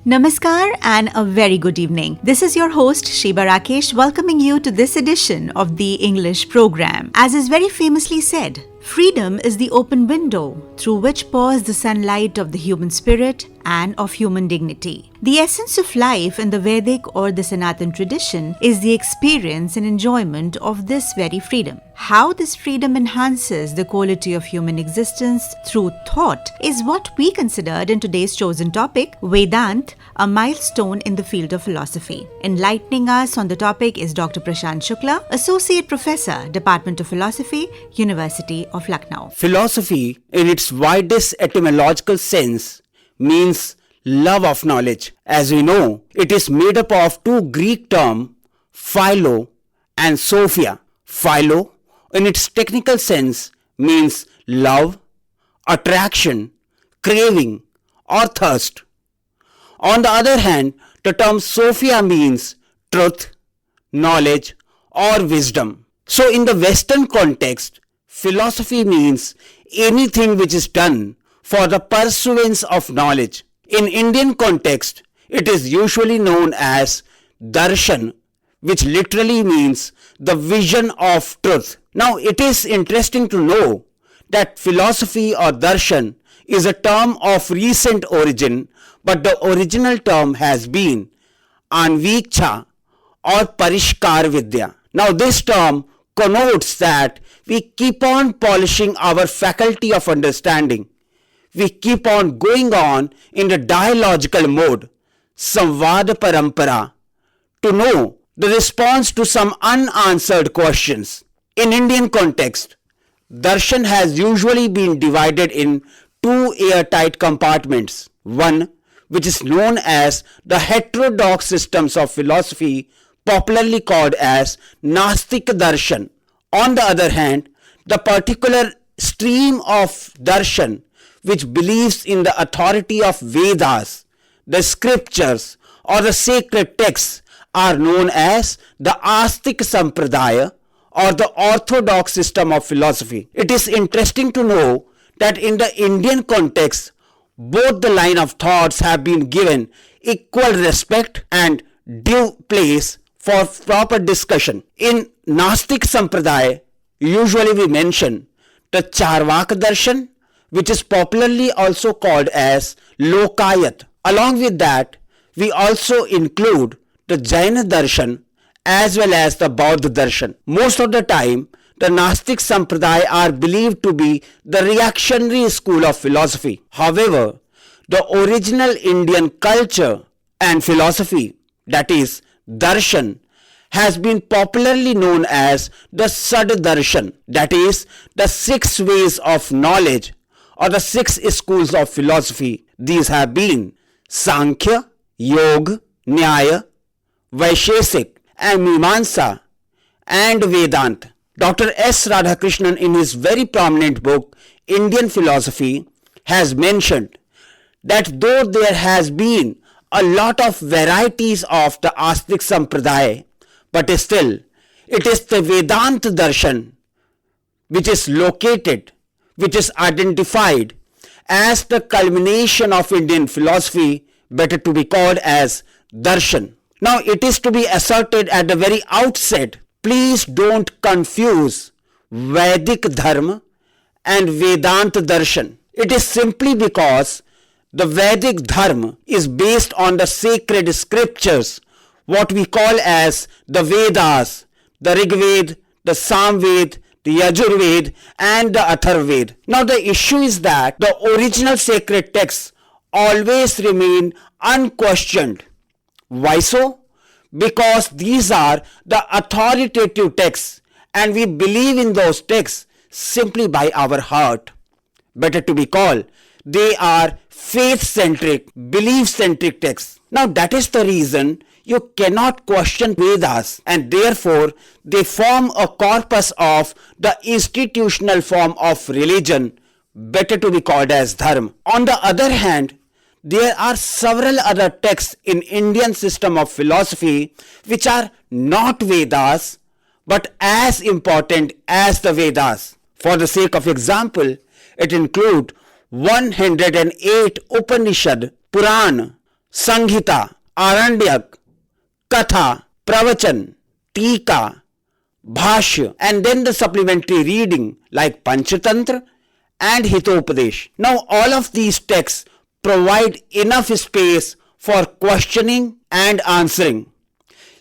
Namaskar and a very good evening. This is your host Sheeba Rakesh welcoming you to this edition of the English program. As is very famously said, freedom is the open window through which pours the sunlight of the human spirit and of human dignity. The essence of life in the Vedic or the Sanatan tradition is the experience and enjoyment of this very freedom. How this freedom enhances the quality of human existence through thought is what we considered in today's chosen topic, Vedanta, a milestone in the field of philosophy. Enlightening us on the topic is Dr. Prasant Shukla, Associate Professor, Department of Philosophy, University of Lucknow. Philosophy, in its widest etymological sense, means love of knowledge. As we know, it is made up of two Greek terms, philo and sophia. Philo, in its technical sense, means love, attraction, craving, or thirst. On the other hand, the term sophia means truth, knowledge, or wisdom. So, in the Western context, philosophy means anything which is done for the pursuance of knowledge. In Indian context, it is usually known as darshan, which literally means the vision of truth. Now, it is interesting to know that philosophy or darshan is a term of recent origin, but the original term has been anviksha or parishkar vidya. Now, this term connotes that we keep on polishing our faculty of understanding. We keep on going on in the dialogical mode, samvad parampara, to know the response to some unanswered questions. In Indian context, darshan has usually been divided in two airtight compartments. One, which is known as the heterodox systems of philosophy, popularly called as Nastik darshan. On the other hand, the particular stream of darshan which believes in the authority of Vedas, the scriptures or the sacred texts are known as the Astik Sampradaya or the orthodox system of philosophy. It is interesting to know that in the Indian context, both the line of thoughts have been given equal respect and due place for proper discussion. In Nastik Sampradaya, usually we mention the Charvak Darshan, which is popularly also called as Lokayat. Along with that, we also include the Jaina Darshan as well as the Bauddha Darshan. Most of the time, the Nastik Sampradaya are believed to be the reactionary school of philosophy. However, the original Indian culture and philosophy, that is Darshan, has been popularly known as the Sad Darshan, that is the 6 ways of knowledge or the 6 schools of philosophy. These have been Sankhya, Yoga, Nyaya, Vaishesik and Mimamsa and Vedanta. Dr. S. Radhakrishnan, in his very prominent book Indian Philosophy, has mentioned that though there has been a lot of varieties of the Astik Sampradaya, but still it is the Vedanta Darshan which is located, which is identified as the culmination of Indian philosophy, better to be called as Darshan. Now, it is to be asserted at the very outset, please don't confuse Vedic Dharma and Vedanta Darshan. It is simply because the Vedic Dharma is based on the sacred scriptures, what we call as the Vedas, the Rig Veda, the Samved, the Yajurved and the Atharvaved. Now the issue is that the original sacred texts always remain unquestioned. Why so? Because these are the authoritative texts and we believe in those texts simply by our heart. Better to be called, they are faith-centric, belief-centric texts. Now that is the reason you cannot question Vedas and therefore they form a corpus of the institutional form of religion, better to be called as Dharma. On the other hand, there are several other texts in Indian system of philosophy which are not Vedas but as important as the Vedas. For the sake of example, it includes 108 Upanishad, Puran, Sanghita, Aranyak, Katha, Pravachan, Tika, Bhashya, and then the supplementary reading like Panchatantra and Hitopadesh. Now all of these texts provide enough space for questioning and answering.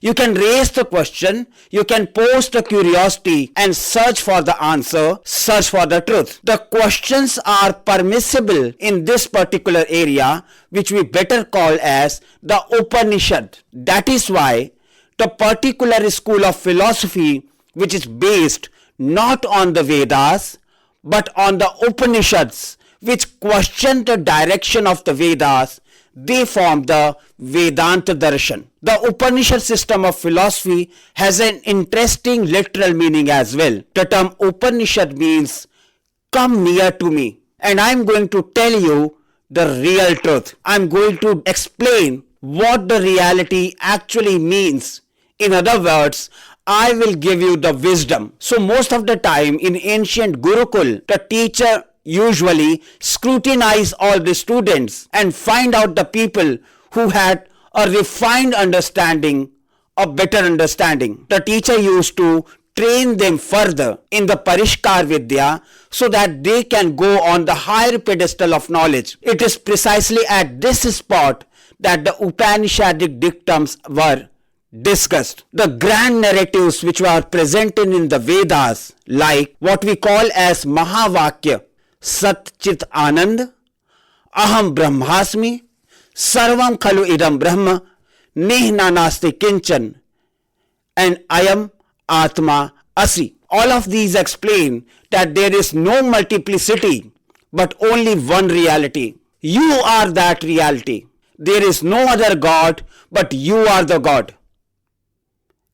You can raise the question, you can pose the curiosity and search for the answer, search for the truth. The questions are permissible in this particular area, which we better call as the Upanishad. That is why the particular school of philosophy, which is based not on the Vedas, but on the Upanishads, which question the direction of the Vedas, they form the Vedanta Darshan. The Upanishad system of philosophy has an interesting literal meaning as well. The term Upanishad means come near to me, and I am going to tell you the real truth. I am going to explain what the reality actually means. In other words, I will give you the wisdom. So most of the time in ancient Gurukul, the teacher usually scrutinize all the students and find out the people who had a refined understanding, a better understanding. The teacher used to train them further in the Parishkar Vidya so that they can go on the higher pedestal of knowledge. It is precisely at this spot that the Upanishadic dictums were discussed. The grand narratives which were presented in the Vedas, like what we call as Mahavakya, Sat Chit Anand, Aham Brahmasmi, Sarvam Khalu Idam Brahma, Nihna Nasti Kinchan, and Ayam Atma Asi. All of these explain that there is no multiplicity but only one reality. You are that reality. There is no other God but you are the God.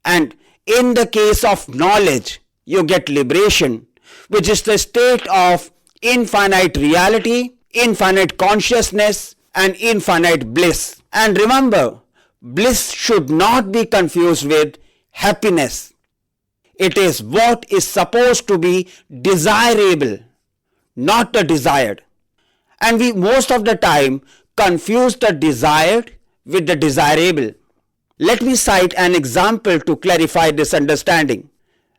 And in the case of knowledge, you get liberation, which is the state of infinite reality, infinite consciousness, and infinite bliss. And remember, bliss should not be confused with happiness. It is what is supposed to be desirable, not the desired. And we most of the time confuse the desired with the desirable. Let me cite an example to clarify this understanding.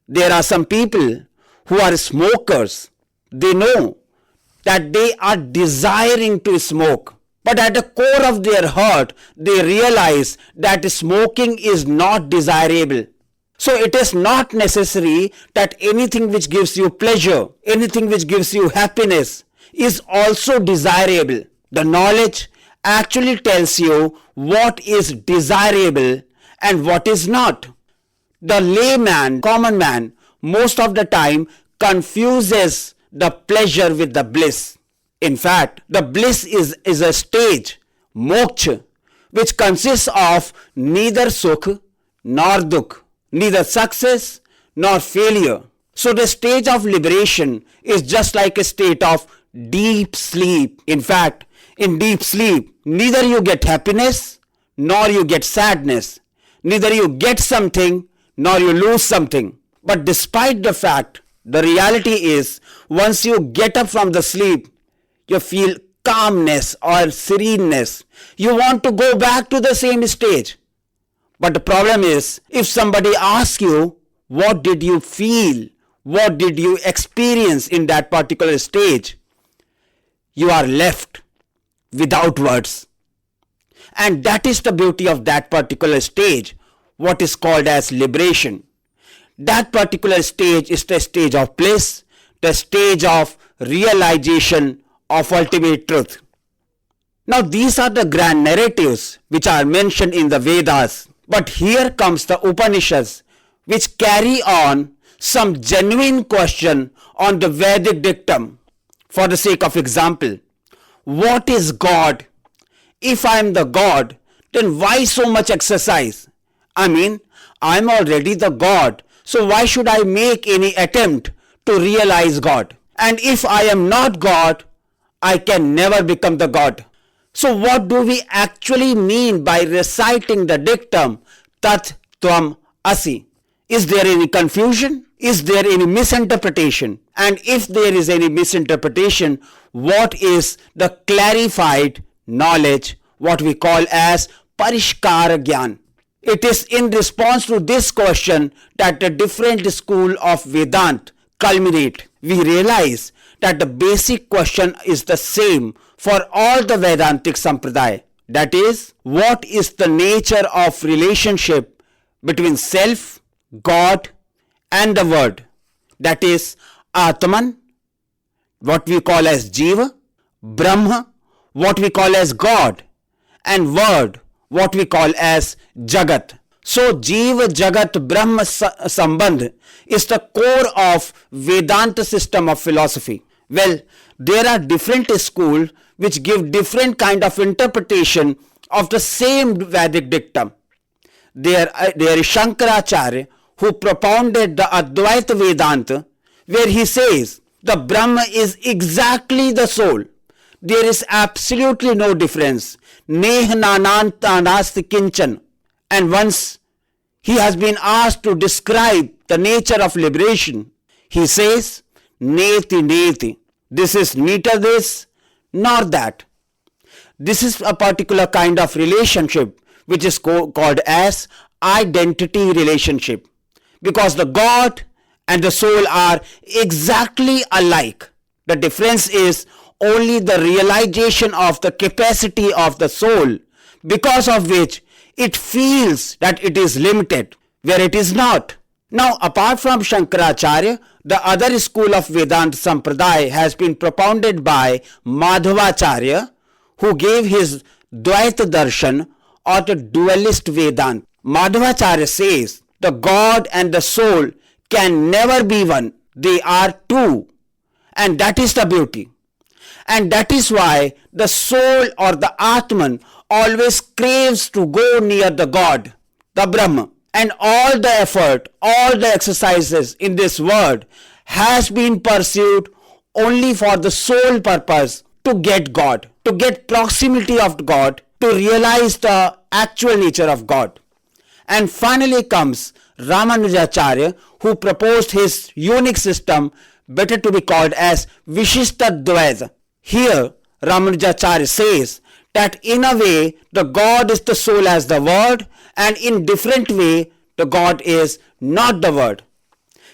There are some people who are smokers. They know that they are desiring to smoke, but at the core of their heart, they realize that smoking is not desirable. So it is not necessary that anything which gives you pleasure, anything which gives you happiness is also desirable. The knowledge actually tells you what is desirable and what is not. The layman, common man, most of the time confuses the pleasure with the bliss. In fact, the bliss is a stage, moksha, which consists of neither sukh nor dukh, neither success nor failure. So the stage of liberation is just like a state of deep sleep. In fact, in deep sleep, neither you get happiness nor you get sadness. Neither you get something nor you lose something. But despite the fact, the reality is, once you get up from the sleep, you feel calmness or sereneness. You want to go back to the same stage. But the problem is, if somebody asks you, what did you feel? What did you experience in that particular stage? You are left without words. And that is the beauty of that particular stage, what is called as liberation. That particular stage is the stage of bliss, the stage of realization of ultimate truth. Now these are the grand narratives which are mentioned in the Vedas. But here comes the Upanishads, which carry on some genuine question on the Vedic dictum. For the sake of example, what is God? If I am the God, then why so much exercise? I mean, I am already the God, so why should I make any attempt to realize God? And if I am not God, I can never become the God. So what do we actually mean by reciting the dictum Tat Tvam Asi? Is there any confusion? Is there any misinterpretation? And if there is any misinterpretation, what is the clarified knowledge? what we call as Parishkar Gyan. It is in response to this question that the different school of Vedanta culminate. We realize that the basic question is the same for all the Vedantic Sampradaya. That is, what is the nature of relationship between self, God and the Word? That is, Atman, what we call as Jiva, Brahma, what we call as God, and Word, what we call as Jagat. So, Jiva, Jagat, Brahma Sambandh is the core of Vedanta system of philosophy. Well, there are different schools which give different kind of interpretation of the same Vedic dictum. There is Shankaracharya, who propounded the Advaita Vedanta, where he says the Brahma is exactly the soul. There is absolutely no difference. Neh nanantanasti kinchan. And once he has been asked to describe the nature of liberation, he says, neti neti. This is neither this nor that. This is a particular kind of relationship which is called as identity relationship, because the God and the soul are exactly alike. The difference is only the realization of the capacity of the soul, because of which it feels that it is limited, where it is not. Now, apart from Shankaracharya, the other school of Vedanta Sampradaya has been propounded by Madhavacharya, who gave his Dvaita Darshan or the dualist Vedanta. Madhavacharya says the God and the soul can never be one. They are two. And that is the beauty. And that is why the soul or the Atman always craves to go near the God, the Brahma. And all the effort, all the exercises in this world has been pursued only for the sole purpose to get God, to get proximity of God, to realize the actual nature of God. And finally comes Ramanujacharya, who proposed his unique system, better to be called as Vishishta Dvaita. Here, Ramanujacharya says that in a way the God is the soul as the Word, and in different way the God is not the Word.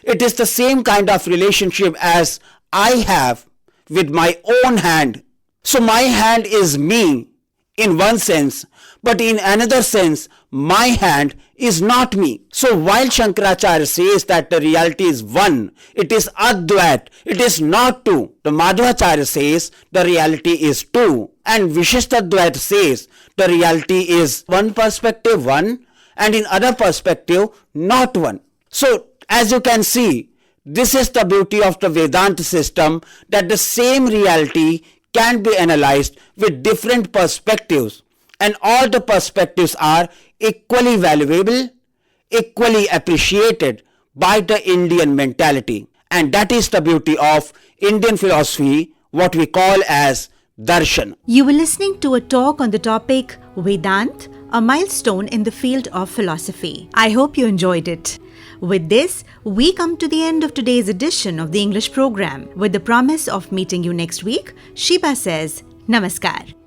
It is the same kind of relationship as I have with my own hand. So my hand is me in one sense, but in another sense my hand is not me. So while Shankaracharya says that the reality is one, it is Advait, it is not two, the Madhavacharya says the reality is two, and Vishishtadvaita says the reality is one perspective one, and in other perspective not one. So as you can see, this is the beauty of the Vedanta system, that the same reality can be analyzed with different perspectives, and all the perspectives are equally valuable, equally appreciated by the Indian mentality. And that is the beauty of Indian philosophy, what we call as darshan. You were listening to a talk on the topic Vedanta, a milestone in the field of philosophy. I hope you enjoyed it. With this, we come to the end of today's edition of the English program. With the promise of meeting you next week, Sheeba says, Namaskar.